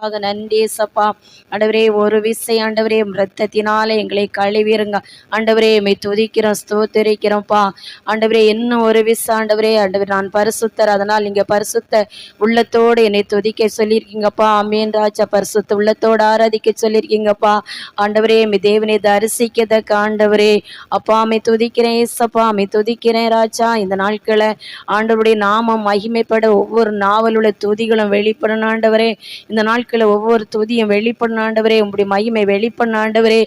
நன்றி சப்பா. ஆண்டவரே ஒரு விசை ஆண்டவரே இரத்தத்தினாலே எங்களை கழுவிருங்க ஆண்டவரே. மை துதிக்கிறோம் ஸ்தோத்திரிக்கிறோம்ப்பா ஆண்டவரே. இன்னும் ஒரு விசை ஆண்டவரே ஆண்டவர் நான் பரிசுத்தர், அதனால் நீங்க பரிசுத்த உள்ளத்தோடு என்னை துதிக்க சொல்லியிருக்கீங்கப்பா. அமீன் ராஜா. பரிசுத்த உள்ளத்தோடு ஆராதிக்க சொல்லியிருக்கீங்கப்பா ஆண்டவரே. மை தேவனை தரிசிக்கதக்க ஆண்டவரே அப்பா மை துதிக்கிறேன் ஏசப்பா, மை துதிக்கிறேன் ராஜா. இந்த நாட்களை ஆண்டவருடைய நாமம் மகிமைப்பட ஒவ்வொரு நாவலுள்ள துதிகளும் வெளிப்படணும் ஆண்டவரே. இந்த நாட்களை ஒவ்வொரு துதியும் வெளிப்படணும் ஆண்டவரே. உங்களுடைய மகிமை வெளிப்படணும் ஆண்டவரே.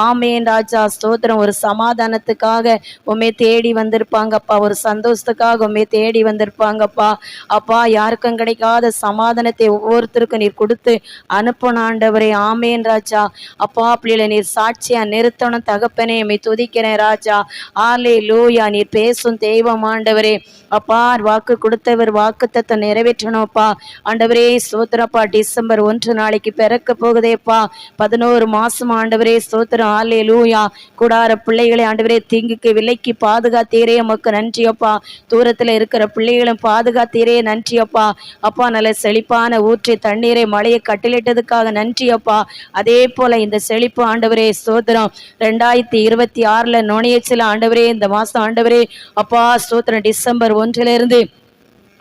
ஆமேன் ராஜா. ஸ்தோத்திரம். ஒரு சமாதானத்துக்காக உண்மை தேடி வந்திருப்பாங்கப்பா, ஒரு சந்தோஷத்துக்காக உண்மை தேடி வந்திருப்பாங்கப்பா. அப்பா யாருக்கும் கிடைக்காத சமாதானத்தை ஒவ்வொருத்தருக்கும் நீர் கொடுத்து அனுப்பணும் ஆண்டவரே. ஆமேன் ராஜா. அப்பா பிள்ளைகளை நீர் சாட்சியா நிறுத்தணும் தகப்பனே. உம்மை துதிக்கிறேன் ராஜா. அல்லேலூயா. நீர் பேசும் தெய்வம் ஆண்டவரே. அப்பா வாக்கு கொடுத்தவர் வாக்குத்தத்தம் நிறைவேற்றணும்ப்பா ஆண்டவரே. ஸ்தோத்திரப்பா. டிசம்பர் 1 நாளைக்கு பிறக்க போகுதேப்பா. 11 மாசம் ஆண்டவரே. ஸ்தோத்திரம். அல்லேலூயா. கூடார பிள்ளைகளை ஆண்டவரே தீங்குக்கு விலைக்கு பாதுகாத்தீரே உமக்கு நன்றியப்பா. தூரத்துல இருக்கிற பிள்ளைகளும் பாதுகாத்தீரே நன்றியப்பா. அப்பா நல்ல செழிப்பான ஊற்றி தண்ணீரை மழையை கட்டளிட்டதுக்காக நன்றியப்பா. அதே போல இந்த செழிப்பு ஆண்டவரே ஸ்தோத்திரம் 2026 நுழையச்சில ஆண்டவரே. இந்த மாசம் ஆண்டவரே அப்பா ஸ்தோத்திரம் டிசம்பர் 1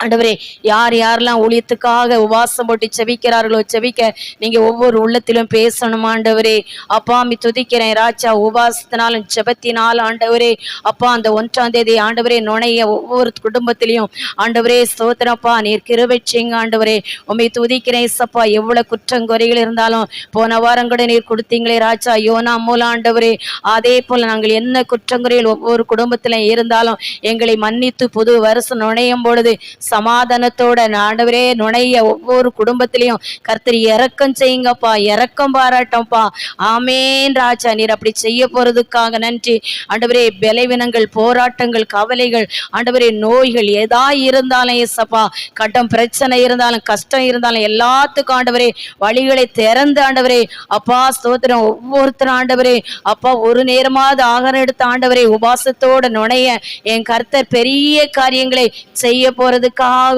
ஆண்டவரே யார் யாரெல்லாம் ஊழியத்துக்காக உபாசம் போட்டு செபிக்கிறார்களோ செபிக்க நீங்க ஒவ்வொரு உள்ளத்திலும் பேசணும் ஆண்டவரே. அப்பா மீ துதிக்கிறேன் ராஜா. உபாசத்தினாலும் ஜெபத்தினாலும் ஆண்டவரே அப்பா அந்த 1ஆம் தேதி ஆண்டவரே நுணைய ஒவ்வொரு குடும்பத்திலையும் ஆண்டவரே ஸ்தோத்திரப்பா நீர் கிருபை செய்யுங்க ஆண்டவரே. உம்மை துதிக்கிறேன் சப்பா. எவ்வளவு குற்றங்குறைகள் இருந்தாலும் போன வாரம் கூட நீர் கொடுத்தீங்களே ராஜா யோனா மூலம் ஆண்டவரே. அதே போல நாங்கள் என்ன குற்றங்குறைகள் ஒவ்வொரு குடும்பத்திலும் இருந்தாலும் எங்களை மன்னித்து புது வருஷம் நுழையும் பொழுது சமாதானத்தோட ஆண்டவரே நுணைய ஒவ்வொரு குடும்பத்திலையும் கர்த்தர் இரக்கம் செய்யுங்கப்பா, இரக்கம் பாராட்டோம்ப்பா. ஆமேன் ராஜா. நீர் அப்படி செய்ய போறதுக்காக நன்றி ஆண்டவரே. பலவீனங்கள் போராட்டங்கள் கவலைகள் ஆண்டவரே நோய்கள் எதா இருந்தாலும் ஏசப்பா, கட்டம் பிரச்சனை இருந்தாலும் கஷ்டம் இருந்தாலும் எல்லாத்துக்கும் ஆண்டவரே வழிகளை திறந்து ஆண்டவரே அப்பா ஸ்தோத்திரம். ஒவ்வொருத்தரும் ஆண்டவரே அப்பா ஒரு நேரமாவது ஆகாரம் எடுத்த ஆண்டவரே உபாசத்தோட நுணைய என் கர்த்தர் பெரிய காரியங்களை செய்ய போறதுக்காக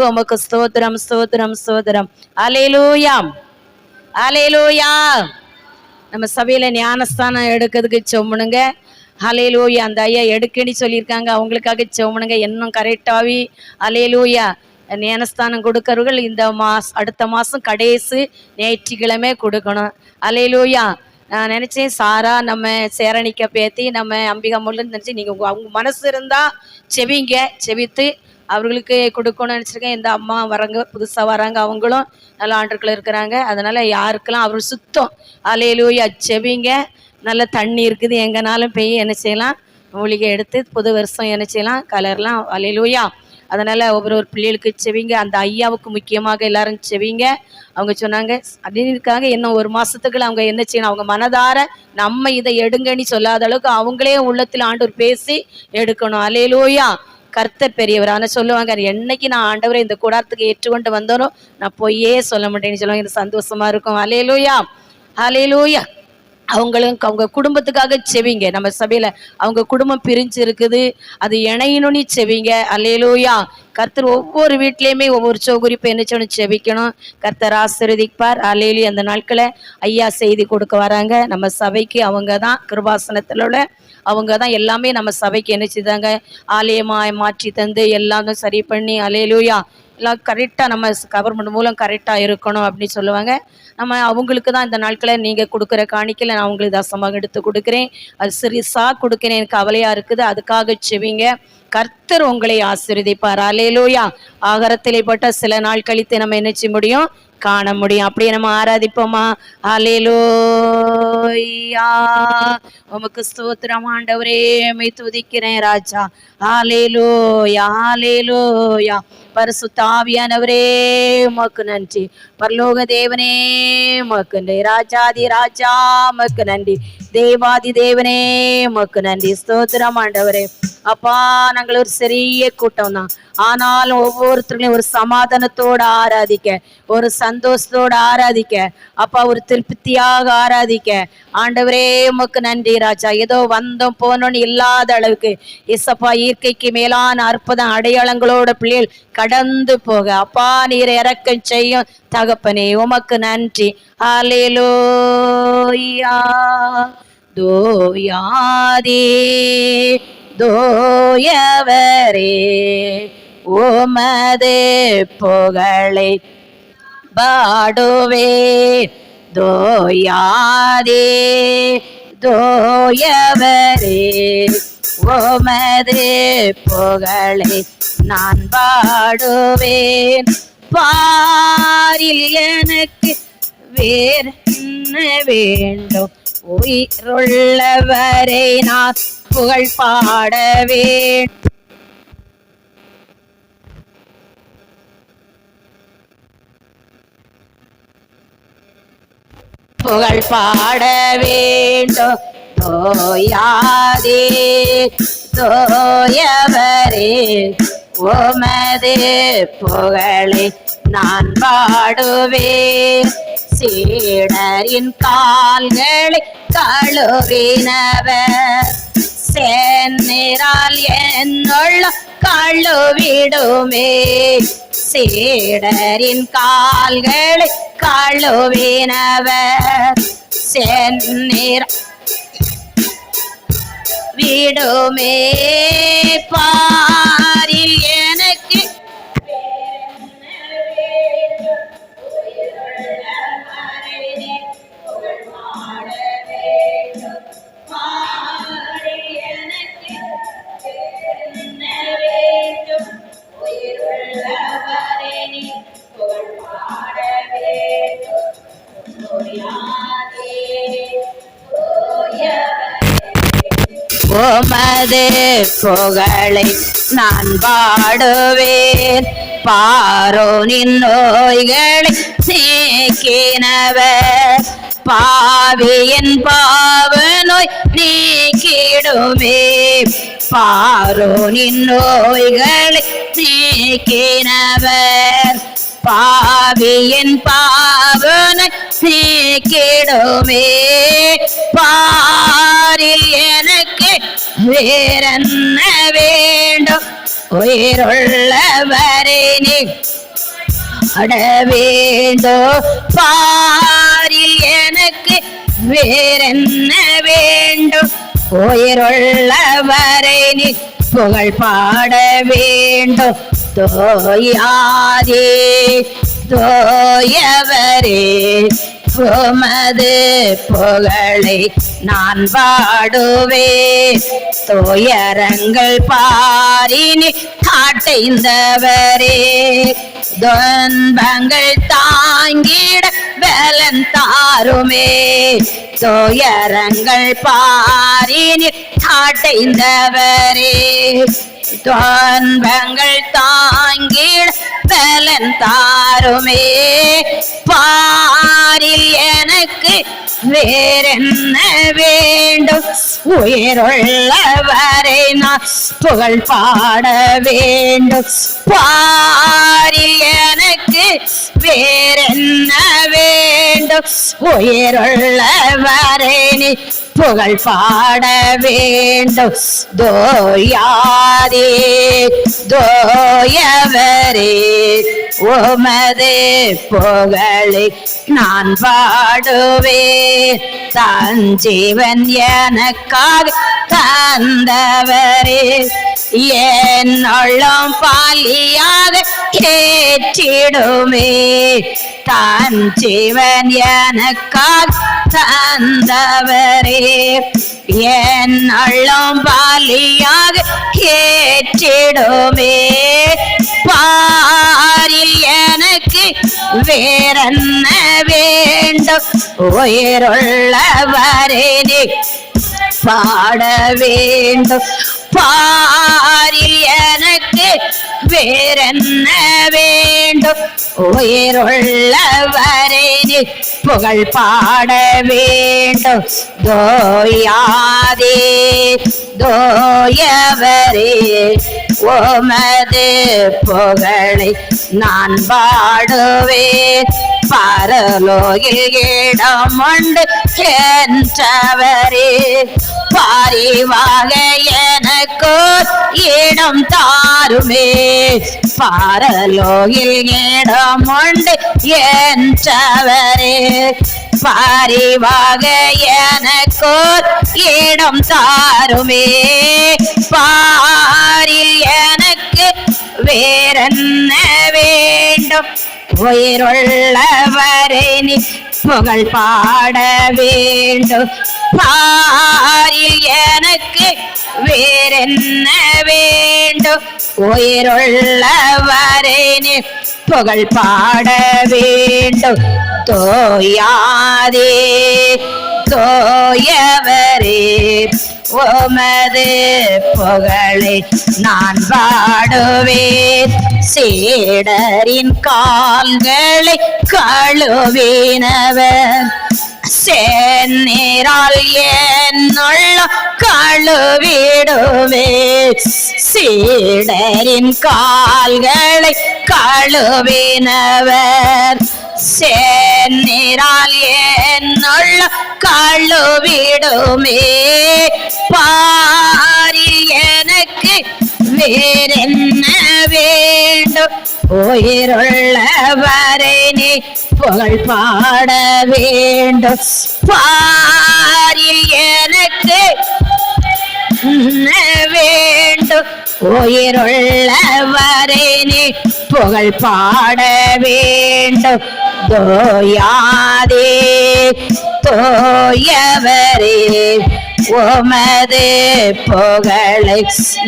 உமக்கு ஸ்தோத்திரம் ஸ்தோத்திரம் ஸ்தோத்திரம். அல்லேலூயா அல்லேலூயா. நம்ம சபையில ஞானஸ்தானம் எடுக்கிறதுக்கு செம்மணுங்க. அல்லேலூயா. அந்த ஐயா எடுக்கன்னு சொல்லியிருக்காங்க, அவங்களுக்காக செம்மணுங்க. இன்னும் கரெக்டாவி அல்லேலூயா ஞானஸ்தானம் கொடுக்கறவர்கள் இந்த அடுத்த மாசம் கடைசி ஞாயிற்றுக்கிழமை கொடுக்கணும். அல்லேலூயா. நான் நினைச்சேன் சாரா நம்ம சேரணிக்க பேத்தி நம்ம அம்பிகா முள்ளுன்னு நினைச்சு நீங்க அவங்க மனசு இருந்தா செவிங்க, செவித்து அவர்களுக்கு கொடுக்கணும்னு நினச்சிருக்கேன். இந்த அம்மா வராங்க புதுசாக வராங்க, அவங்களும் நல்ல ஆண்டுகள் இருக்கிறாங்க. அதனால் யாருக்கெல்லாம் அவர் சுத்தம் அல்லேலூயா செவிங்க. நல்ல தண்ணி இருக்குது எங்கேனாலும் பெய்ய என்ன செய்யலாம் மூலிகை எடுத்து புது வருஷம் என்ன செய்யலாம் கலர்லாம் அல்லேலூயா. அதனால் ஒவ்வொரு பிள்ளைகளுக்கு செவிங்க. அந்த ஐயாவுக்கு முக்கியமாக எல்லாரும் செவிங்க. அவங்க சொன்னாங்க அப்படின்னு இருக்காங்க. இன்னும் ஒரு மாதத்துக்குள்ள அவங்க என்ன செய்யணும், அவங்க மனதார நம்ம இதை எடுங்கன்னு சொல்லாத அளவுக்கு அவங்களே உள்ளத்தில் ஆண்டவர் பேசி எடுக்கணும். அல்லேலூயா. கர்த்தர் பெரியவர். ஆனால் சொல்லுவாங்க என்னைக்கு நான் ஆண்டவரை இந்த கூடாரத்துக்கு ஏற்றுக்கொண்டு வந்தோனோ நான் பொய்யே சொல்ல மாட்டேன்னு சொல்லுவாங்க. எனக்கு சந்தோஷமா இருக்கும். அல்லேலூயா அல்லேலூயா. அவங்களும் அவங்க குடும்பத்துக்காக செவிங்க. நம்ம சபையில அவங்க குடும்பம் பிரிஞ்சு இருக்குது, அது இணையணும்னு செவிங்க. அல்லேலூயா. கர்த்தர் ஒவ்வொரு வீட்லேயுமே ஒவ்வொரு சௌகரிப்பு என்ன செய்யணும் செவிக்கணும். கர்த்தர் ஆசீர்வதிப்பார். அல்லேலூயா. அந்த நாட்களை ஐயா செய்தி கொடுக்க வராங்க நம்ம சபைக்கு. அவங்க தான் கிருபாசனத்தில் உள்ள அவங்க தான் எல்லாமே நம்ம சபைக்கு என்ன செய்தாங்க ஆலயமாய் மாற்றி தந்து எல்லாம் சரி பண்ணி அல்லேலூயா எல்லாம் கரெக்டாக நம்ம கவர்மெண்ட் மூலம் கரெக்டாக இருக்கணும் அப்படின்னு சொல்லுவாங்க. நம்ம அவங்களுக்கு தான் இந்த நாட்களை நீங்கள் கொடுக்குற காணிக்கையில் நான் அவங்களுக்கு தசமாக எடுத்து கொடுக்குறேன். அது சிறிசாக கொடுக்குறேன், எனக்கு கவலையாக இருக்குது, அதுக்காக செவிங்க. கர்த்தர் உங்களை ஆசீர்வதிப்பார். அல்லேலூயா. ஆகாரத்திலே பட்ட சில நாள் கழித்து நம்ம என்ன செய்ய முடியும் காண முடியும். அப்படியே நம்ம ஆராதிப்போமா. அல்லேலூயா. உமக்கு ஸ்தோத்திரம் ஆண்டவரே. உம்மை துதிக்கிறேன் ராஜா. அல்லேலூயா அல்லேலூயா. பரிசுத்த ஆவியானவரே உமக்கு நன்றி. பரலோக தேவனே உமக்கு நன்றி. ராஜாதி ராஜா உமக்கு நன்றி. தேவாதி தேவனே உமக்கு நன்றி. ஸ்தோத்திரம் ஆண்டவரே. அப்பா நாங்கள் ஒரு சிறிய கூட்டம் தான், ஆனாலும் ஒவ்வொருத்தர்களையும் ஒரு சமாதானத்தோடு ஆராதிக்க, ஒரு சந்தோஷத்தோடு ஆராதிக்க, அப்பா ஒரு திருப்தியாக ஆராதிக்க ஆண்டவரே உமக்கு நன்றி ராஜா. ஏதோ வந்தோம் போனோன்னு இல்லாத அளவுக்கு இசப்பா இயற்கைக்கு மேலான அற்புதம் அடையாளங்களோட பிள்ளைகள் கடந்து போக அப்பா நீர் இறக்கம் செய்யும் தகப்பனே உமக்கு நன்றி. ஹல்லேலூயா. தோயாதே தோயவரே உமது புகழை பாடுவே. தோயாதே தோயவரே உமது புகழை நான் பாடுவேன். பாரில் எனக்கு வேறு என்ன வேண்டும், உயிருள்ளவரை நான் புகழ் பாடவேன். புகழ் பாட வேண்டும். தோயாதே தோயவரே உமது புகழை நான் பாடுவேன். சீடரின் கால்களை கழுவினவர் செந்நிறால் என்னுள்ள கழுவிடுமே. சீடரின் கால்களை கழுவினவர் செந்நிற விடுமே. பாரில் எனக்கு உமது புகழை நான் பாடுவேன். பாரோனின் நோய்களை நீக்கினவர் பாவியின் பாவ நோய் நீக்கிடுமே. பாரோனின் நோய்களை நீக்கினவர் பாவியின் பாவனை நீக்கிடுமே. பாரில் எனக்கு வேறென்ன வேண்டும், உயிருள்ளவரை நீ அட வேண்டும். பாரில் எனக்கு வேறென்ன வேண்டும், உயிருள்ளவரை நீ புகழ் பாட வேண்டும். தோயாதே தோயவரே உமது புகழை நான் பாடுவேன். துயரங்கள் பாரினி அடைந்தவரே துன்பங்கள் தாங்கிட பலன் தாருமே. துயரங்கள் பாரினி அடைந்தவரே துன்பங்கள் தாங்கிட பலன் தாருமே. பாரில் எனக்கு வேறென்ன வேண்டும், உயிருள்ளவரை நான் புகழ் பாட வேண்டும். பாரில் எனக்கு வேறென்ன வேண்டும், உயிருள்ளவரை நீ புகழ் பாட வேண்டும். தோயாதே தோயவரே உமது புகழை நான் பாடுவேன். தன் ஜீவன் எனக்காக தந்தவரே என்னுள்ளம் பாலியாக ஏற்றிடுமே. தன் ஜீவன் எனக்காக தந்தவரே என்னுள்ளம் பாலியாக ஏற்றிடுமே. பாரில் எனக்கு வேறென்ன வேண்டும், உயிருள்ளவரே நீ பாட வேண்டும். பாரில் எனக்கு வேறென்ன வேண்டும்? உயிருள்ளவரை நீ புகழ் பாட வேண்டும். தோயாதே தோயவரே உமது புகழை நான் பாடுவேன். பரலோகில் இடம் உண்டு என்றவரே பரிவாக எனக்கு இடம் தாருமே. பரலோகில் இடம் உண்டு என்றவரே பரிவாக எனக்கு இடம் தாருமே. பாரில் எனக்கு வேறென்ன வேண்டும்? உயிருள்ளவரை நீ புகழ் பாட வேண்டும். பாரில் எனக்கு வேறென்ன வேண்டும்? உயிருள்ளவரை நீ புகழ் பாட வேண்டும். தோயாதே தோயவரே உமது புகழை நான் பாடுவேன். சீடரின் கால்களை கழுவினவர் செந்நீரால் என்னுள்ள கழுவிடுவே. சீடரின் கால்களை கழுவினவர் செந்நீரால் என்னுள்ள கழுவிடுமே. பாரில் எனக்கு வேறென்ன வேண்டும்? உயிருள்ளவரை நீ புகழ் பாட வேண்டும். பாரில் எனக்கு வேண்டும்? உயிருள்ளவரை நீ புகழ் பாட வேண்டும். தோயாதே தோயவரே உமது புகழை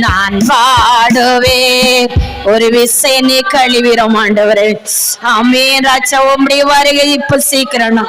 நான் பாடுவேன். ஒரு விசை நீ கழுவிரோம் ஆண்டவரே. ஆமென் ராஜா, உம்முடைய வருகை இப்ப சீக்கிரம்.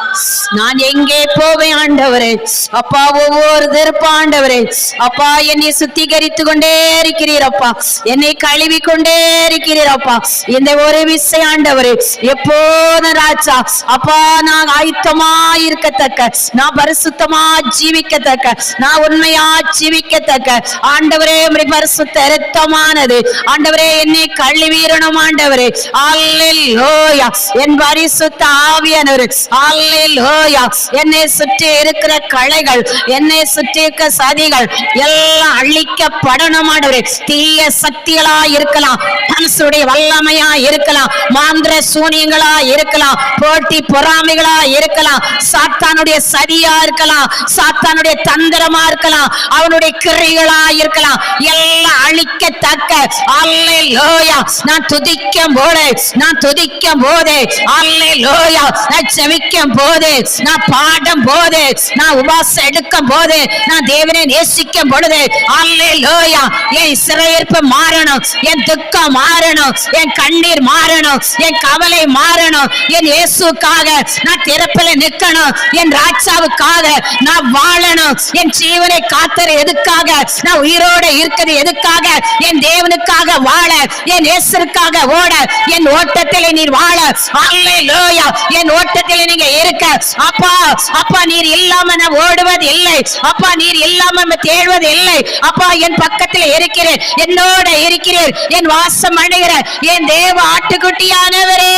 நான் எங்கே போவேன் ஆண்டவரே? அப்பா ஒவ்வொரு திருப்ப ஆண்டவரே அப்பா என்னை சுத்திகரித்து கொண்டே இருக்கிறீரப்பா, என்னை கழுவி கொண்டே இருக்கிறீரப்பா. இந்த ஒரு விசை ஆண்டவரே எப்போதும் ராஜா அப்பா நான் ஆயத்தமா இருக்கத்தக்க, நான் பரிசுத்தமா ஜீவிக்கத்தக்க, நான் உண்மையா ஜீவிக்கத்தக்க ஆண்டவரே உம்முடைய பரிசுத்த இரத்தமானது ஆண்டவரே என்னை கழுவீரணும் ஆண்டவரே. அல்லேலூயா. என் பரிசுத்த ஆவியானவரே அல்லேலூயா. என்னை சுற்றி இருக்கிற களைகள், என்னை சுற்றி இருக்கிற சதிகள் எல்லாம் அழிக்கப்படணும் ஆண்டவரே. தீய சக்திகளா இருக்கலாம், மனசுடைய வல்லமையா இருக்கலாம், மாந்திர சூனியங்களா இருக்கலாம், போட்டி பொறாமைகளா இருக்கலாம், சாத்தானுடைய சதியா இருக்கலாம், சாத்தானுடைய தந்திரமா இருக்கலாம், அவனுடைய கிரிகளா இருக்கலாம், எல்லாம் அழிக்கத்தக்க அல்லேலூயா. நான் துதிக்கும் போது, நான் துதிக்கும் போது அல்லேலூயா, நான் செவிக்கும் போது, நான் பாடும் போது, நான் உபாசம் எடுக்கும் போது, நான் தேவனை நேசிக்கும் பொழுது அல்லேலூயா என் சிறையிருப்பு மாறணும், என் துக்கம் மாறணும், என் கண்ணீர் மாறணும், என் கவலை மாறணும். என் இயேசுக்காக நான் திறப்பில் நிற்கணும், என் ராஜாவுக்காக நான் வாழணும், என் ஜீவனை காத்தது எதுக்காக, நான் உயிரோட இருக்கிறது எதுக்காக, என் தேவனுக்காக வாழ, என் இயேசுக்காக ஓட, என் ஓட்டத்தில் நீர் வாழ அல்லேலூயா. என் ஓட்டத்தில் நீங்க இருக்க அப்பா. அப்பா நீர் இல்லாம நான் ஓடுவது இல்லை அப்பா, நீர் இல்லாம தேடுவது இல்லை அப்பா. என் பக்கத்தில் இருக்கிறேன், என்னோட இருக்கிறேன், என் வாசம் அடைகிற என் தேவ ஆட்டுக்குட்டியானவரே.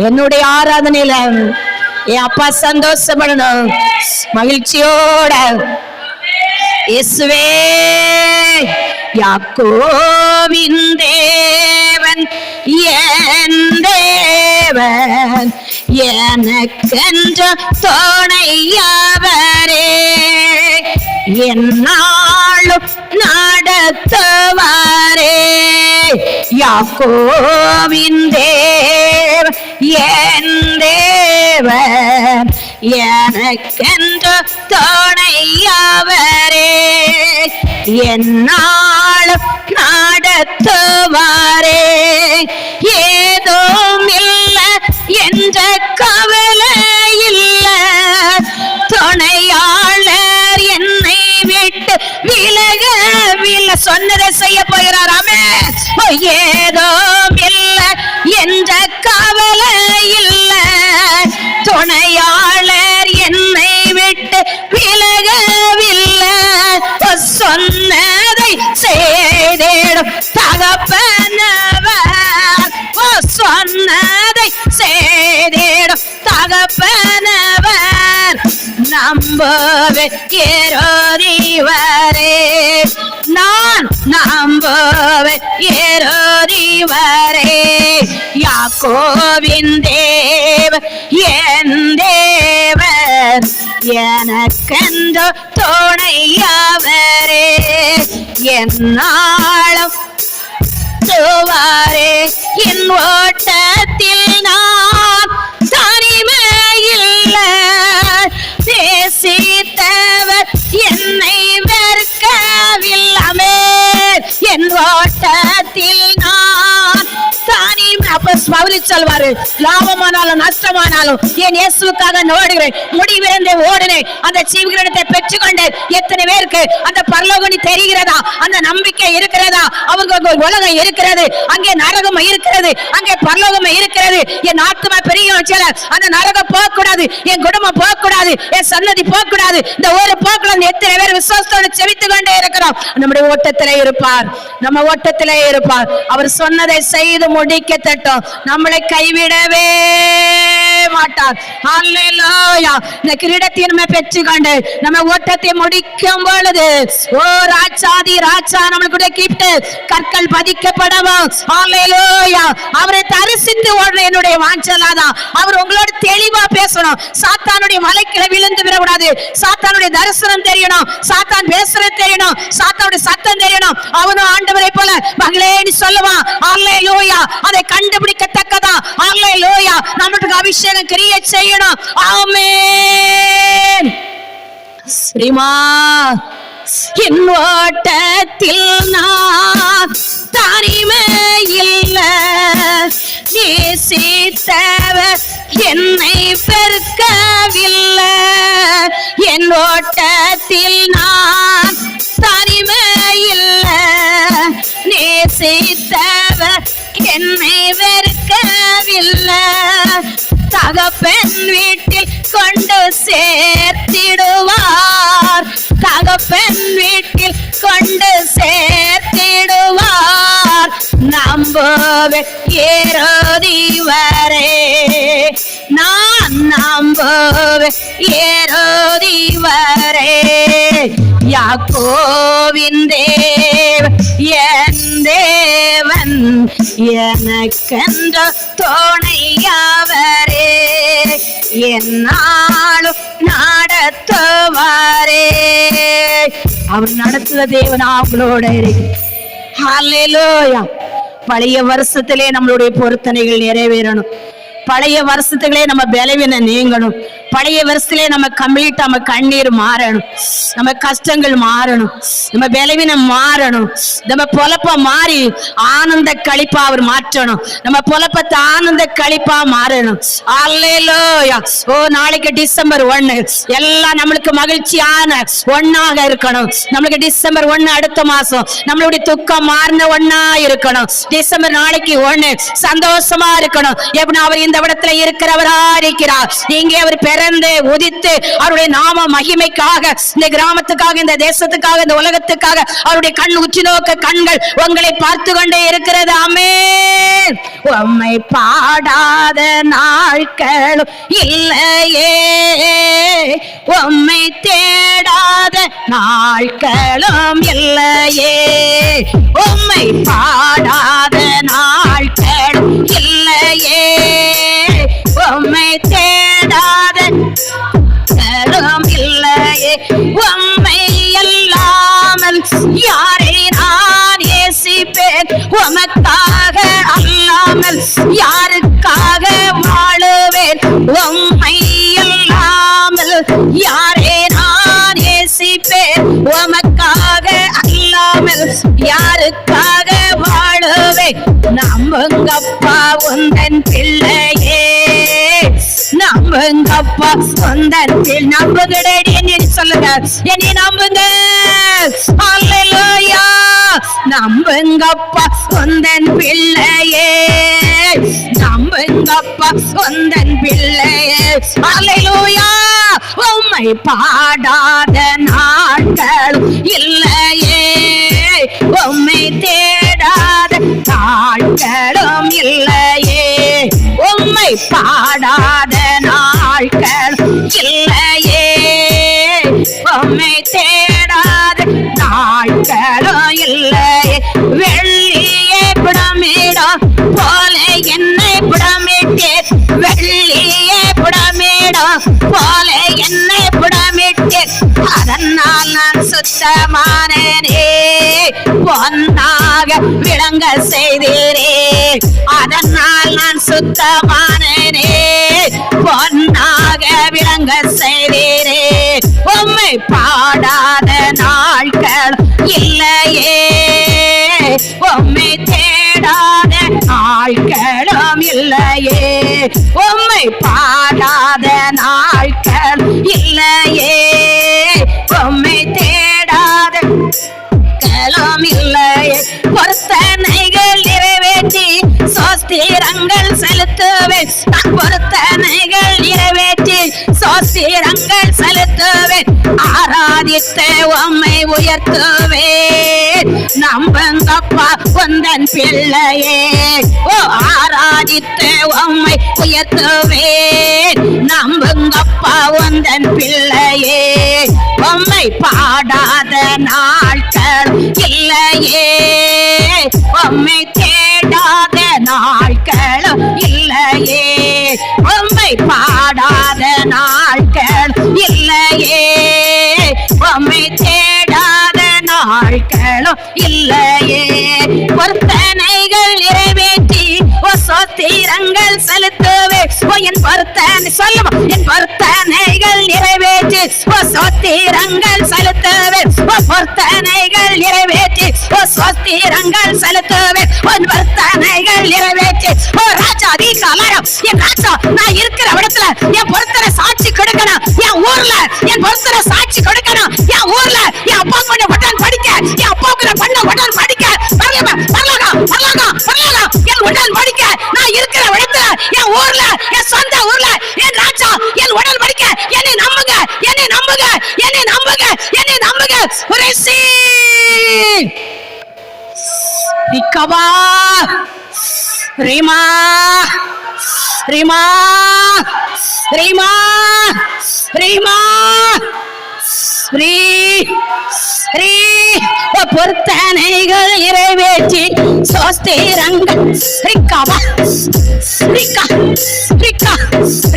என்னுடைய ஆராதனையில என் அப்பா சந்தோஷப்படணும், மகிழ்ச்சியோட இயேசுவே யாக்கோபின் தேவன் என் தேவன், எனக்கென்று துணையவரே, என்னாலும் நடத்துவாரே. யாக்கோபின் தேவன் என் தேவன், எனக்கென்று துணையவரே, என்னாலும் நடத்துவாரே. ஏதும் இல்லை என்ற கவலை இல்லை, துணையாளர் என்னை விட்டு சொன்னதை செய்ய போகிறார். ஆமென். ஏதோ இல்லை என்ற கவலை இல்லை, துணையாளர் என்னை விட்டு விலகவில்லை. சொன்னதை செய்திடும் தகப்பனவர், சொன்னதை செய்திடும் தகப்பனவர். நம்பவே ஏறோரிவரே, நான் நம்பவே ஏறோரிவரே. யாக்கோபின் தேவன் என் தேவன், எனக்கென்றோ துணையவரே. என்னாலும் துவாரே, என் ஓட்டத்தில் நான் தனிமையில்லை. நேசித்தவர் என்னை வெறுக்கவில்லை. என் ஓட்டத்தில் நான் தனிமை. அப்ப பவுல் சொல்வாரு, லாபமானாலும் நஷ்டமானாலும் என் இயேசுவுக்காக ஓடுகிறேன், முடிவிறந்தே ஓடினேன், அந்த ஜீவகிரீடத்தை பெற்றுக்கொண்டேன். எத்தனை பேருக்கு அந்த பரலோகம் தெரிகிறதா? அந்த நம்பிக்கை இருக்கிறதா? அவங்களுக்கு ஒரு உலகம் இருக்கிறது, அங்கே நரகம் இருக்கிறது, அங்கே பரலோகம் இருக்கிறது. என் ஆத்மா பெரிய அந்த நரகம் போக கூடாது, என் குடும்பம் போக கூடாது, என் சன்னதி போக கூடாது, இந்த ஊரு போக கூடாது. எத்தனை பேர் விசுவாசத்தோடு செவித்துக் கொண்டே இருக்கிறோம். நம்முடைய ஓட்டத்திலே இருப்பார், நம்ம ஓட்டத்திலே இருப்பார். அவர் சொன்னதை செய்து முடிக்க தட்டும், நம்மளை கைவிடவே மாட்டார். ஹல்லேலூயா. இந்த கிரீடத்தை நம்ம பெற்றுக்கொண்டு நம்ம ஓட்டத்தை முடிக்கும் பொழுது, ஓ ராஜாதி ராஜா நம்மளுடைய கிஃப்ட் கற்கள் பதிக்கப்படவும். ஹல்லேலூயா. அவரை தரிசித்து ஓடுற என்னுடைய வாஞ்சலாதான். அவர் உங்களோட தெளிவா பேசணும். சாத்தானுடைய மலைக்கில விழுந்து விடக்கூடாது. சாத்தானுடைய தரிசனம் தெரியணும், சாத்தான் பேசுறது தெரியணும், சாத்தானுடைய சத்தம் தெரியணும். அவனும் ஆண்டவரை போல மகளேன்னு சொல்லுவான். ஹல்லேலூயா. அதை கண்டுபிடிக்கத்தக்கதா. ஹல்லேலூயா. நமக்கு அபிஷேகம் கிரியை செய்யணும். ஆமென். ஸ்ரீமா என் ஓட்டத்தில் நான் தனிமையில்லை, நேசித்தவர் என்னை பெருக்கவில்லை. என் ஓட்டத்தில் நான் தனிமையில்லை, நேசித்தவர் என்னை வெறுக்கவில்லை. தகப்பன் வீட்டில் கொண்டு சேர்த்திடுவார், தகப்பன் வீட்டில் கொண்டு சேர்த்திடுவார். நம்பவே ஏறோரிவரே, நான் நம்பவே ஏறோரிவரே. யாக்கோபின் தேவன் என் தேவன், எனக்கென்ற துணையவரே. என்னாலும் நடத்துவாரே. அவர் நடத்துத தேவன் அவங்களோட இருக்கு. ஹல்லேலூயா. பழைய வருஷத்திலே நம்மளுடைய பொருத்தனைகள் நிறைவேறணும். பழைய வருஷத்துகளே நம்ம பலவீனம் நீங்கணும். பழைய வருஷத்திலே நம்ம கம்ப்ளீட்டா நம்ம கண்ணீர் மாறணும், நம்ம கஷ்டங்கள் மாறணும், நம்ம பலவீனம் மாறணும், நம்ம பொழப்ப மாறி ஆனந்த களிப்பா அவர் மாற்றணும். நம்ம பொழப்பத்தை ஆனந்த களிப்பா மாறணும். அல்லேலூயா. ஓ நாளைக்கு டிசம்பர் 1 எல்லாம் நம்மளுக்கு மகிழ்ச்சியான ஒன்னாக இருக்கணும். நம்மளுக்கு டிசம்பர் 1 அடுத்த மாசம் நம்மளுடைய துக்கம் மாறின ஒன்னா இருக்கணும். டிசம்பர் நாளைக்கு 1 சந்தோஷமா இருக்கணும். எப்படி அவர் இந்த இடத்துல இருக்கிறவரா இருக்கிறார். இங்கே அவர் பிறந்து உதித்து அவருடைய நாம மகிமைக்காக, இந்த கிராமத்துக்காக, இந்த தேசத்துக்காக, இந்த உலகத்துக்காக அவருடைய கண் உச்சி நோக்க கண்கள் உங்களை பார்த்து கொண்டே இருக்கிறது. ஆமென். உம்மை பாடாத நாட்களும் இல்லையே, உம்மை தேடாத நாட்களும் இல்லையே, உம்மை பாடாத நாட்களும் இல்லையே, உம்மை தேடாத இல்லையே. உம்மை அல்லாமல் யாரை நான் நேசிப்பேன்? உமக்காக அல்லாமல் யாருக்காக வாழுவேன்? உம்மை அல்லாமல் யாரை நான் நேசிப்பேன்? உமக்காக அல்லாமல் யாருக்காக வாழுவேன்? நம்புங்கப்பா உந்தன் பிள்ளையே, நம்புங்கப்பா உந்தன் பிள்ளை. நம்புகிறேன் என்று சொல்லுங்க, என்னை நம்புங்க. அல்லேலூயா. நம்புங்கப்பா உந்தன் பிள்ளையே, நம்புங்கப்பா உந்தன் பிள்ளையே. அல்லேலூயா. உம்மை பாடாத நாட்கள் இல்லையே, உம்மை தேடாத நாட்களும் இல்லையே, உம்மை பாடாத நாட்கள் இல்லையே, உம்மை தேடாத நாட்களும் இல்லையே. வெள்ளியே புடமிடம் போல என்னை புடமிட்டே, வெள்ளியே புடமிடம் போல என்னை புடமிட்டே, அதனால் நான் சுத்தமானேனே, பொன்னாக விளங்க செய்தீரே, அதனால் நான் சுத்தமானேனே, பொன்னாக விளங்க செய்தீரே. உம்மை பாடாத நாட்கள் இல்லையே, உம்மை தேடாத நாட்களும் இல்லையே, உம்மை பாடாத நாட்கள் இல்லையே, உம்மை தேடாத களும் இல்லையே. பொருத்தனைகள் நிறைவேற்றி சோஸ்திரங்கள் செலுத்துவேன், நான் பொருத்தனைகள் நிறைவேற்றி சோஸ்திரங்கள் செலுத்துவேன், ஆராதித்து உம்மை உயர்த்துவேன். நம்புங்கப்பா உந்தன் பிள்ளையே, ஓ ஆராதித்து உம்மை உயர்த்துவேன். நம்புங்கப்பா உந்தன் பிள்ளையே, உம்மை பாடாத நாட்கள் இல்லையே, உம்மை தேடாத நாட்கள் இல்லையே, உம்மை பாடாத நாட்கள் இல்லையே, உம்மை தேடாத நாட்களும் இல்லையே. பொருத்தனைகள் நிறைவேற்றி சோத்திரங்கள் செலுத்துவே, என் பொருத்தனை சொல்லுமா, என் பொருத்தனைகள் நிறைவேற்றி சோத்திரங்கள் செலுத்துவே, பொருத்தனைகள் நிறைவேற்றி சோத்திரங்கள் செலுத்துவே, உன் பொருத்தனைகள் நிறைவேற்றி. ஓ ராஜா அதிகாலம், என் ராஜா நான் இருக்கிற இடத்துல என் பொருத்தனை சாட்சி கொடுக்கணும், என் ஊர்ல என் பொருத்தனை சாட்சி கொடுக்கணும், என் ஊர்ல என் அப்பா பண்ண பட்டன் படிக்க, என் அப்பாவுக்கு பண்ண பட்டன் படிக்க, என் உடன் படிக்க, நான் இருக்கிற இடத்துல என் ஊர்ல என் சொந்த ஊர்ல என் ராஜா என் உடன் படிக்க. என்னை நம்புங்க, என்னை நம்புங்க, என்னை நம்புங்க, என்னை நம்புங்க. ரிகபா ரிமா ரிமா ரிமா ரிமா ஸ்ரீ ஸ்ரீ பொருத்தனைகள் நிறைவேற்றி சோஸ்திரங்கள் ரிகபா ரிகா ரிகா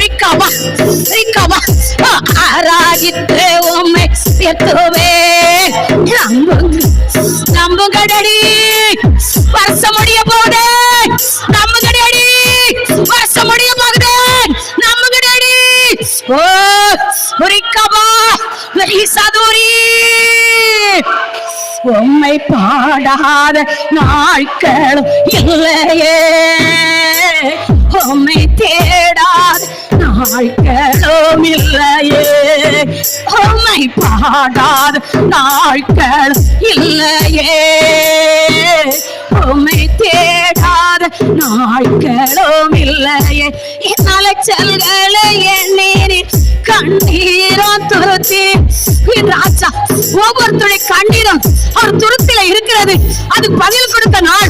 ரிகபா ரிகபா ஆராதித்து உம்மை உயர்த்துவே. நம்புங்கடி வருஷம் முடிய போகுது, நம்புங்கடி வருஷம் முடிய போகுது, நம்புங்கடி. ஓ ரிகபா சதுரி உம்மை பாடாத நாட்கள் இல்லையே, உம்மை தேடாத நாட்களும் இல்லையே, உம்மை பாடாத நாட்கள் இல்லையே, உம்மை தேடாத நாட்களும் இல்லையே. என் அலைச்சல்களை எண்ணி கண்ணீரும் துருத்தி, ராஜா ஒவ்வொருத்தருடைய கண்ணீரும் அவர் துருத்தில இருக்கிறது, அது பதில் கொடுத்த நாள்.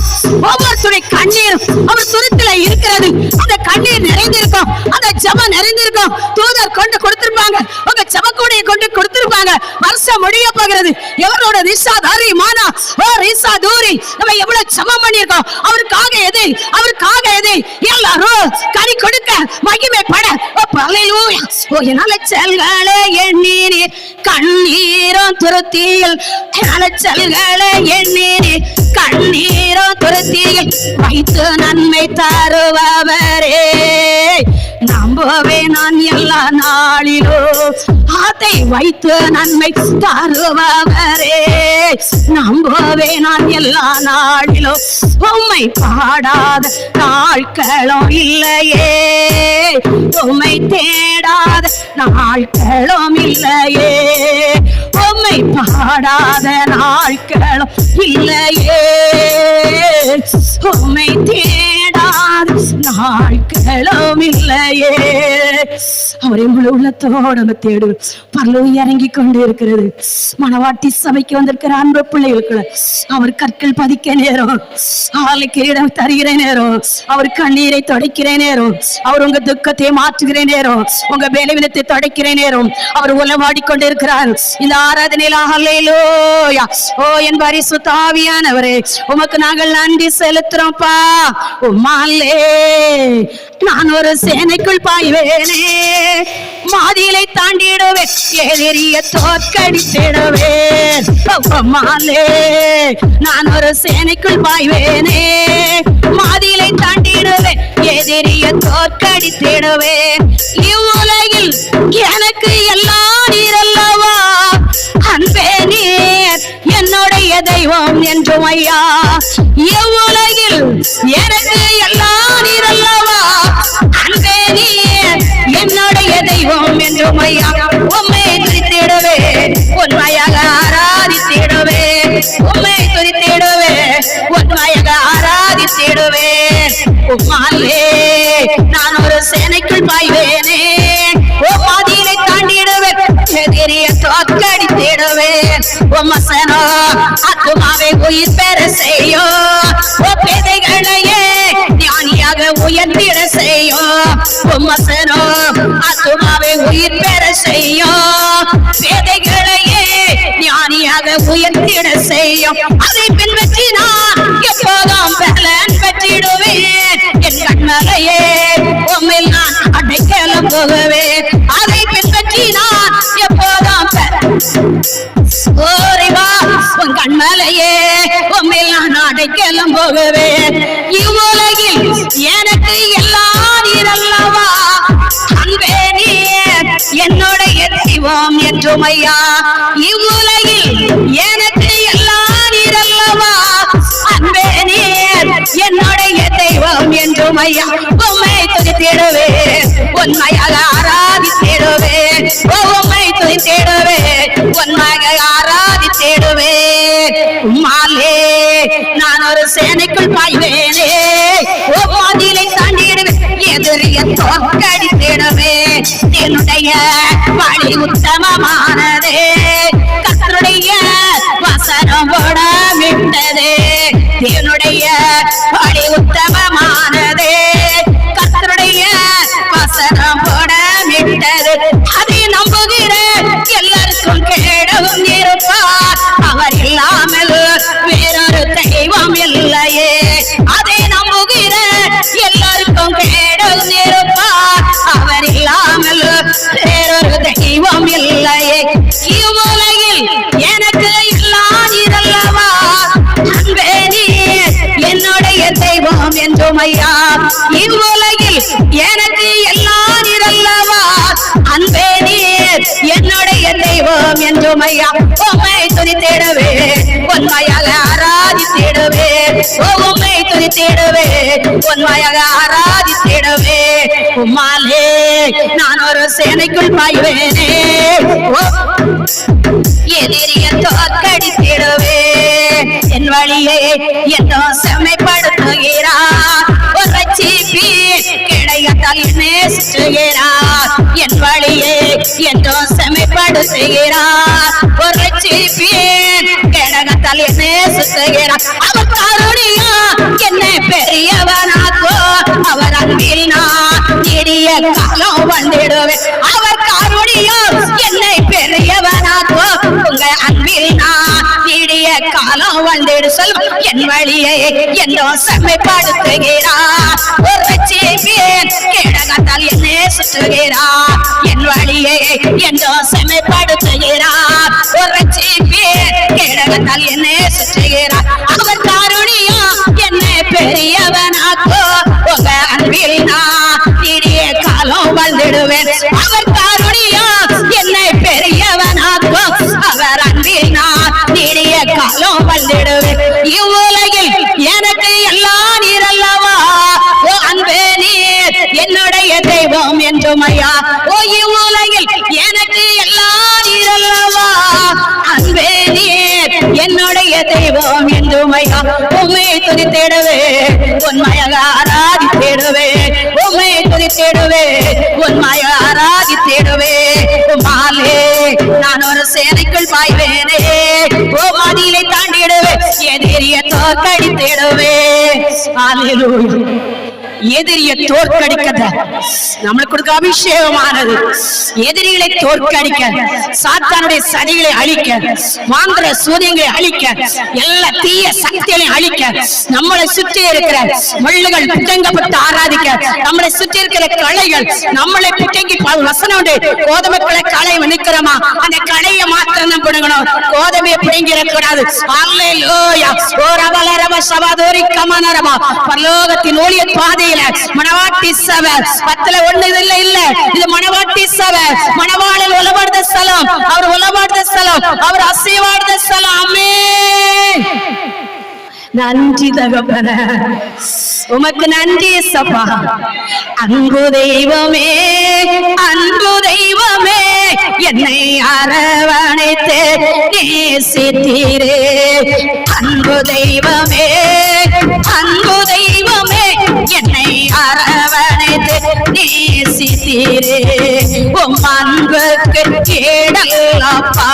ஒவ்வொருத்தருடைய கண்ணீரும் அவர் துருத்தில இருக்கிறது, அந்த கண்ணீர் நிறைந்திருக்கும், அந்த ஜெபம் நிறைந்திருக்கும். தூதர் கொண்டு கொடுத்திருப்பாங்க, உங்க ஜெபக்கூடைய கொண்டு கொடுத்திருப்பாங்க. வருஷம் முடிய போகிறது. எவரோட ரிஷா தாரி மானா ஓ ரிஷா தூரி நம்ம எவ்வளவு ஜெபம் பண்ணியிருக்கோம். அவருக்காக எது, அவருக்காக எது, எல்லாரும் கனி கொடுக்க மகிமைப்பட. ஓ அல்லேலூயா. ஓ என்னால செல்களை எண்ணி கண்ணீரும் துருத்தியில், செல்களை எண்ணி கண்ணீரும் துருத்தியில் வைத்து நன்மை தருபவரே. நம்புவே நான் எல்லா நாளிலோ அதை வைத்து நன்மை தருபவரே. நம்புவே நான் எல்லா நாளிலோ உம்மை பாடாத நாட்களும் இல்லையே, உம்மை தேடாத நாட்களும் இல்லையே, உம்மை பாடாத நாட்களும் இல்லையே, உம்மை தேடாத நாட்களும் இல்லையே. அவரை முழு உள்ளத்தோடு தேடு. பரலோகம் இறங்கி கொண்டு இருக்கிறது. மணவாட்டி சபைக்கு வந்திருக்கிற அன்பு பிள்ளைகளுக்கு அவர் கற்கள் பதிக்க நேரம், அவளுக்கு இடம் தருகிற நேரம், அவர் கண்ணீரை துடைக்கிற நேரம், அவர் உங்க துக்கத்தை மாற்றுகிற நேரம், உங்க பலவீனத்தை துடைக்கிற நேரம், அவர் உலவாடி கொண்டு இருக்கிறார். இந்த ஆராதனையில ஹல்லேலூயா. ஓ என் பரிசுத்த ஆவியானவரே, உமக்கு நாங்கள் நன்றி செலுத்துறோம்ப்பா. உம்மாலே நான் ஒரு சேனைக்குள் பாய்வேனே, மாதிலை தாண்டிடுவேன், எதிரிய தோற்கடித்திடுவேன். உம்மாலே நான் ஒரு சேனைக்குள் பாய்வேனே, மாதிலை தாண்டிடுவேன், எதிரிய தோற்கடித்திடுவேன். இவ்வுலகில் எனக்கு எல்லாம் நீரல்லவா, அன்பே நீர் என்னுடைய தெய்வம் என்றும் ஐயா. இவ்வுலகில் எனக்கு எல்லாம் நீரல்லவா, அன்பே நீர் என்னுடைய தெய்வம் என்றும் ஐயா. உம்மை துதித்திடுவே, உண்மையாக ஆராதித்திடுவே, உம்மை துதித்திடுவே, உண்மையாக ஆராதித்திடுவே. உம்மாலே நான் ஒரு சேனைக்குள் பாய்வேனே, மாதிலை தாண்டிடுவேன், எதிரிய தோற்கடித்திடுவேன். உம்மசனோ ஆத்துமாவை உயிர் பெற செய்யும், பேதைகளையே ஞானியாக உயர்த்திட செய்யும். உம்மசனோ ஆத்துமாவை உயிர் பெற செய்யும், பேதைகளையே ஞானியாக உயர்த்திட செய்யும். அதை பின்பற்றி நான் எப்போதும் பலன் பெற்றிடுவேன். என் கண்மலையே உம்மில் நான் அடைக்கலம் போகுவேன். அதை பின்பற்றி நான் எப்போதும் உன் கண்மலையே உம்மில் நான் அடைக்கலம் போகுவேன். இவ்வுலகில் எனக்கு எல்லாம் நீரல்லவா, அன்பே நீர் என்னுடைய தெய்வம் என்றும் ஐயா. இவ்வுலகில் எனக்கு எல்லாம் நீரல்லவா, அன்பே நீர் என்னுடைய தெய்வம் என்றும் ஐயா. உம்மை துதித்திடுவே, உண்மையாக ஆராதித்திடுவே, உம்மை துதித்திடுவே, உண்மையாக ஆராதித்திடுவே. உம்மாலே நான் ஒரு சேனைக்குள் பாய்வேனே, மாதிலை தாண்டிடுவேன், எதிரிய தோற்கடித்திடுவே. என்னுடைய வழி உத்தமமானதே, கர்த்தருடைய வசனம் போட விட்டதே. என்னுடைய வழி உத்தமமானதே, கர்த்தருடைய வசனம் போட விட்டது. அதை நம்புகிற எல்லாருக்கும் கேடவும் இருப்பார், அவர் இல்லாமல் வேறொரு தெய்வம் இல்லையே. அதை நம்புகிற எல்லாருக்கும் கேடவும் இருப்பார், அவர் இல்லாமல் வேறொரு தெய்வம் இல்லையே. இவ்வுலகில் எனக்கு எல்லாம் நீரல்லவா, அன்பே நீர் என்னுடைய தெய்வம் என்றும் ஐயா. இவ்வுலகில் எனக்கு எல்லாம் நீரல்லவா, அன்பே நீர் என்னுடைய தெய்வம் என்றும் ஐயா. உம்மை துதித்திடுவே, உண்மையாக ஆராதித்திடுவே, உம்மை துதித்திடுவே, உண்மையாக ஆராதித்திடுவே. உம்மாலே நான் ஒரு சேனைக்குள் பாய்வேனே, எதிரிய தோற்கடித்திடுவே. என் வழியை என்னோ செம்மைப்படுத்துகிறார், ஒரு ரட்சிப்பி கிடையாதால் நேசிக்கிறார். என் வழியை என்னோ செம்மைப்படுத்துகிறார், ஒரு ரட்சிப்பி கிடையாதால் நேசிக்கிறார். அவர் கருணையா என்னை பெரியவனாக்கோ, அவர் அன்பில் நான் நீடிய காலம் வந்திடுவேன். அவர் கருணையா என்னை பெரியவனாக்கோ, உங்க அன்பில் நான் நீடிய காலம் வந்திடு. சொல்லும் என் வழியை என்னோ செம்மைப்படுத்துகிறார், ஒரு ரட்சிப்பேன் கேடகத்தால் என்னை சுற்றுகிறார். என் வழியை என்னோ செம்மைப்படுத்துகிறார், ஒரு ரட்சிப்பேன் கேடகத்தால் என்னை சுற்றுகிறார். அவர் காருணியா என்னை பெரியவனாக்கோ, உங்க அன்பில் நான் நீடிய காலம் வாழ்ந்திடுவேன். அவர் காருணியா என்னை பெரியவனாக்கோ, அவர் அன்பில் நான் நீடிய காலம் வாழ்ந்திடுவேன். இவ்வுலகில் எனக்கு எல்லாம் நீரல்லவா, ஓ அன்பே நீர் என்னுடைய தெய்வம் தெய்வம் என்றும் ஐயா. ஓ இவ்வுலகில் எனக்கு எல்லாம் நீரல்லவா, அன்பே நீர் என்னுடைய தெய்வம் என்றும் ஐயா. உம்மை துதித்திடுவே உண்மையாக ஆராதித்திடுவே, உம்மை துதித்திடுவே உண்மையாக ஆராதித்திடுவே. மாலே நான் ஒரு சேனைக்குள் பாய்வேனே, ஓ மதிலை தாண்டிடுவே எதிரிய தோற்கடித்திடுவே. அல்லேலூயா. எதிரியை தோற்கடிக்க நம்மளுக்கு கொடுக்க அபிஷேகமானது. எதிரிகளை தோற்கடிக்க, சாத்தானுடைய சதிகளை அழிக்க, மாந்திர சூரியங்களை அழிக்க, எல்லா தீய சக்திகளை அழிக்க, நம்மளை சுற்றி இருக்கிற முள்ளுகள் புட்டங்கப்பட்டு ஆராதிக்க, நம்மளை சுற்றி இருக்கிற களைகள் நம்மளை புட்டங்கி வசனம் கோதுமைக்களை களை நிற்கிறோமா, அந்த களையை மாத்திரம் தான் பிடுங்கணும், கோதுமையை பிடுங்கிடக்கூடாது. அல்லேலூயா. ஓ ரபல ரப சபாதோரி கமனரபா. பரலோகத்தின் ஊழிய பாதை மணவாட்டி சபை 10 இல்ல இல்ல, இது மணவாட்டி சபை. மணவாளன் உலவாடுத ஸ்தலம், அவர் உலவாடுத ஸ்தலம், அவர் அசைவாடுத ஸ்தலம். ஆமென். நன்றி தகப்பனே, உமக்கு நன்றி சப்பா. அன்பு தெய்வமே, அன்பு தெய்வமே, என்னை அரவணைத்து நேசித்தீரே. அன்பு தெய்வமே, அன்பு தெய்வமே, என்னை அரவணைத்து நேசித்தீரே. உம் அன்புக்கு கேடல்லப்பா,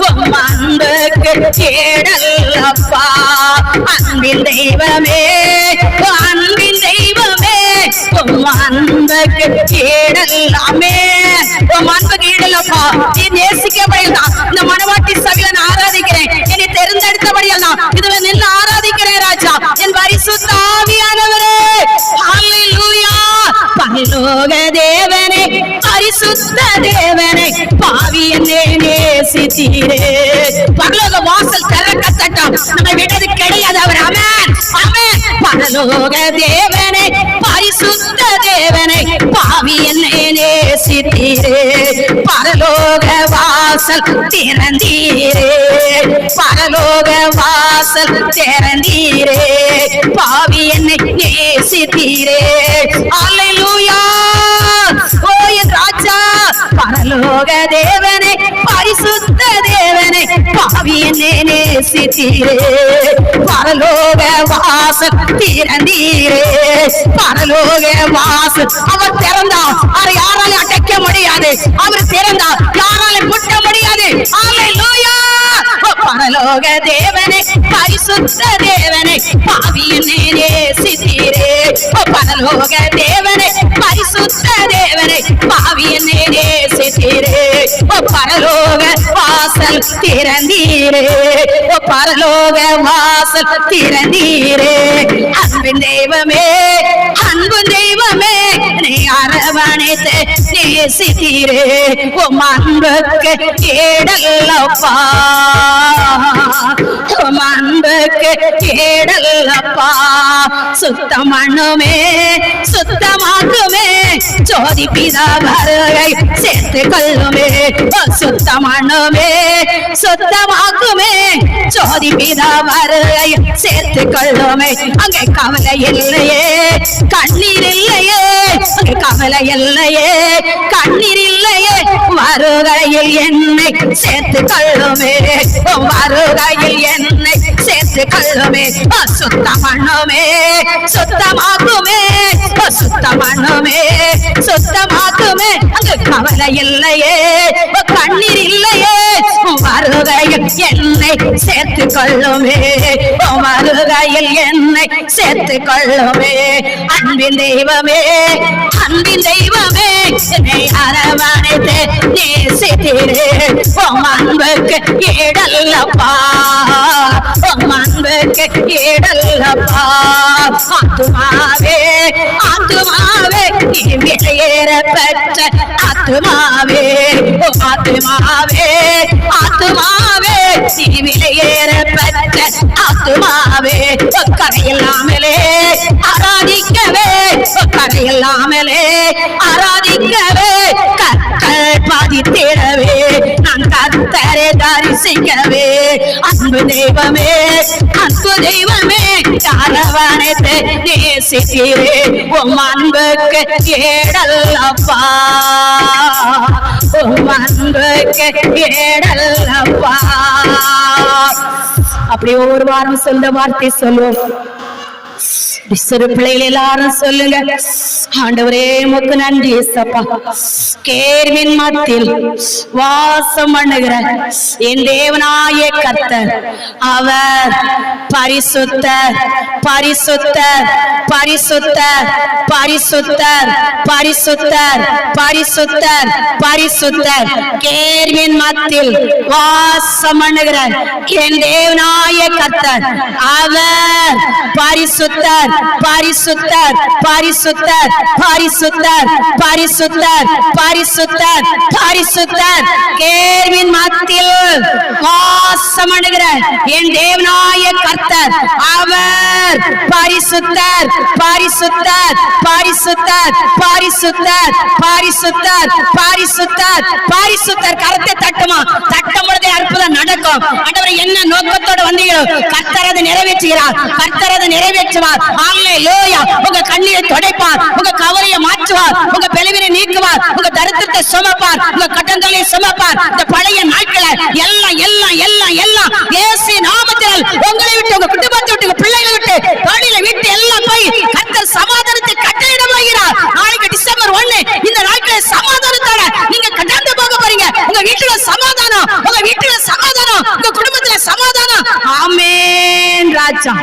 உம் அன்புக்கு கேடல்லப்பா. அன்பின் தெய்வமே, அன்பின் தெய்வமே, உம் அன்புக்கு கேடல்லாமே. உம் அன்புக்கு கேடல்லப்பா. நீ நேசிக்கப்படையதான் இந்த மணவாட்டி சபையில நான் ஆராதிக்கிறேன். என்னை தெரிந்தெடுத்தபடியால் நான் இதுல நின்று ஆராதிக்கிறேன் ராஜா, என் பரிசுத்த ஆவியானவரே. ஹல்லேலூயா. பரலோக தேவனே, பரிசுத்த தேவனே, பாவி என்னை நேசித்தீரே. பரலோக வாசல் திறக்கட்டும், நம்மை விட்டது கிடையாது அவர். ஆமென், ஆமென். பரலோக தேவனே, பரிசுத்த தேவனே, பாவி என்னை நேசித்தீரே. பரலோக வாசல் திறந்தீரே, பரலோக வாசல் திறந்தீரே, பாவி என்னை நேசித்தீரே. அல்லேலூயா. ஓ என் ராஜா. பரலோக தேவனே, பரிசுத்த தேவனே, பாவி என்னை நேசித்தீரே. பரலோக வாசல் திறந்தீரே, பரலோக வாசல். அவர் திறந்தார், அவர் யாராலும் அடைக்க முடியாது. அவர் திறந்தார், யாராலும் பூட்ட முடியாது. அல்லேலூயா. பரலோக தேவனே, பரிசுத்த தேவனே, பாவி என்னை நேசித்தீரே. பரலோக தேவனே, பரிசுத்த தேவனே, பாவி என்னை நேசித்தீரே. பரலோக வாசல் திறந்தீரே, பரலோக வாசல் திறந்தீரே. அன்பின் தெய்வமே, அன்பு தெய்வமே, நீ அரவணைத்து நேசித்தீரே. உம் அன்புக்கு கேடல்லப்பா, உம் அன்புக்கு கேடல்லப்பா. சுத்தமண்ணுமே சுத்தமாக்குமே, ஜோதி பிதா வருகை சேர்த்து கொள்ளுமே. சுத்தமண்ணுமே சுத்தமாக்குமே, ஜோதி பிதா வருகை சேர்த்து கொள்ளுமே. அங்கே கவலை இல்லையே, கண்ணீர் இல்லையே, அங்கே கவலை இல்லையே, கண்ணீர் இல்லையே. வருகையில் என்னை சேர்த்து கொள்ளுமே, வருகையில் என்னை சேர்த்து கொள்ளுமே. சுத்தமண்ணுமே சுத்தமாக்குமே, சுத்தமண்ணுமே சுத்தமாக்குமே. அங்கு கவலை இல்லையே, கண்ணீர் இல்லையே. வருகையில் என்னை சேர்த்து கொள்ளுமே, வருகையில் என்னை சேர்த்து கொள்ளுமே. அன்பின் தெய்வமே, அன்பின் தெய்வமே, என்னை அரவணைத்து நேசித்தீரே. உம் அன்புக்கு ஈடல்லப்பா, உம் அன்புக்கு ஈடல்லப்பா. ஆத்துமாவே, ஆத்துமாவே, நீ வெளியேற பெற்ற ஆத்துமாவே. ஆத்துமாவே, ஆத்துமாவே, நீ வெளியேற பெற்ற ஆத்துமாவே. கரையில்லாமலே ஆராதிக்கவே, கரையில்லாமலே ஆராதிக்கவே, கற்கள் பதித்திடவே நான் கர்த்தரை தரிசிக்கவே அன்பு தெய்வமே அரவணைத்து நேசித்தீரே உம் அன்புக்கு ஏடல்லப்பா உம் அன்புக்கு ஏடல்லப்பா. அப்படி ஒவ்வொரு வாரம் சொல்ல வார்த்தை சொல்லுவோம். சிறு பிள்ளைகள் எல்லாரும் சொல்லுங்க, ஆண்டவரே உமக்கு நன்றி ஏசப்பா. கேர்வின் மத்தியில் வாசம் பண்ணுகிற என் தேவனாய கர்த்தர் அவர் பரிசுத்தர் பரிசுத்தர் பரிசுத்தர் பரிசுத்தர் பரிசுத்தர் பரிசுத்தர் பரிசுத்தர். கேர்வின் மத்தியில் வாசம் பண்ணுகிற என் தேவனாய கர்த்தர் அவர் பரிசுத்தர் பரிசுத்தர் பரிசுத்தர் பரிசுத்தர் பரிசுத்தர் பரிசுத்தர் பரிசுத்தர். கேர்வின் மத்தியில் வாசமடைகிற என் தேவனாய கர்த்தர் அவர் பரிசுத்தர் பரிசுத்தர் பரிசுத்தர் பரிசுத்தர் பரிசுத்தர் பரிசுத்தர் பரிசுத்தர். கரத்தை தட்டுமா, தட்டும் பொழுதே அற்புதம் நடக்கும். ஆண்டவரே என்ன நோக்கத்தோடு வந்தீங்களோ கர்த்தர் அதை நிறைவேற்றுகிறார், கர்த்தர் அதை நிறைவேற்றுவார். அல்லேலூயா. உங்க கண்ணீரை துடைப்பார், உங்க கவலையை மாற்றுவார், உங்க பெலவினை நீக்குவார், உங்க தரித்திரத்தை சுமப்பார், உங்க கடன்களை சுமப்பார். இந்த பழைய நாட்களை எல்லாம் எல்லாம் எல்லாம் எல்லாம் இயேசு நாமத்தில் உங்களை விட்டு, உங்க குடும்பத்தை விட்டு, உங்க பிள்ளைகளை விட்டு, தொழிலை விட்டு எல்லாம் போய் கர்த்தர் சமாதானத்தை கட்டளையிட போகிறார். நாளைக்கு டிசம்பர் 1 இந்த நாட்களை சமாதானத்தோட நீங்க கடந்து போக போறீங்க. உங்க வீட்டுல சமாதானம், உங்க வீட்டுல சமாதானம், உங்க குடும்பத்துல சமாதானம். ஆமென் ராஜா.